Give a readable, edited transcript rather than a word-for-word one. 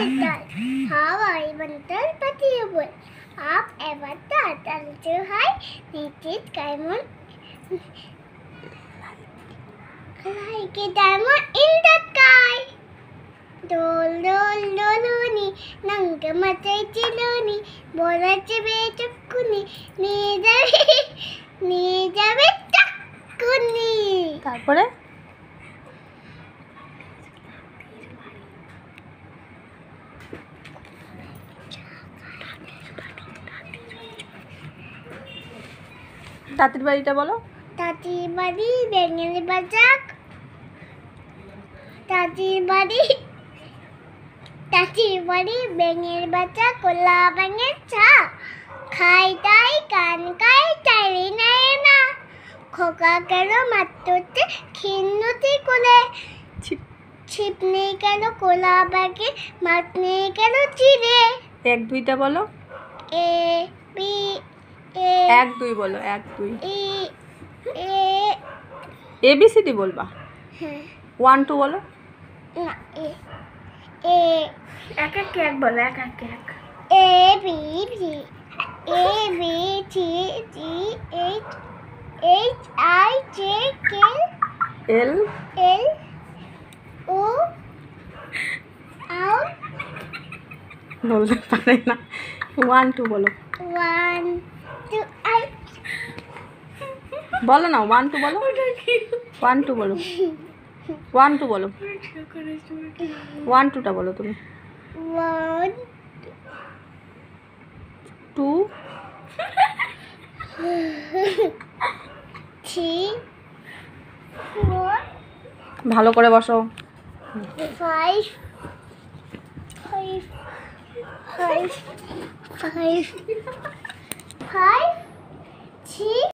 हवाई बंतर पतिबुल आप एवता तलचु हाय निश्चित caiman like a diamond in the sky dol dol doloni nanga matai chiloni borache be chakuni nijabe chakuni তারপরে তাঁতির বাড়িটা বলো। তাঁতির বাড়ি বেঙ্গলি বাজাক তাঁতির বাড়ি বেঙ্গলি বাজা কোলা বাঙের চা খাই তাই কান কাই চাইরি নাই না খোকা কেন মাত্রতে খিন্নতি কোলে ছিপ নেই কেন কোলা বাগে মাত নেই কেন চিড়ে। এক দুইটা বলো। এ বি এ এক দুই বলো। এক দুই ই এ ABCD বলবা। হ্যাঁ 1 2 বলো। না এ এ এক এক এক বলো। এক এক এক A B C D E H I J K L L O R বলতে পারে না। 1 2 বলো। 1 2 I বলো না। 1 2 বলো। 1 2 বলো। 1 2 বলো। 1 2টা বলো তুমি। 1 2 3 4 ভালো করে বসো। 5 5 5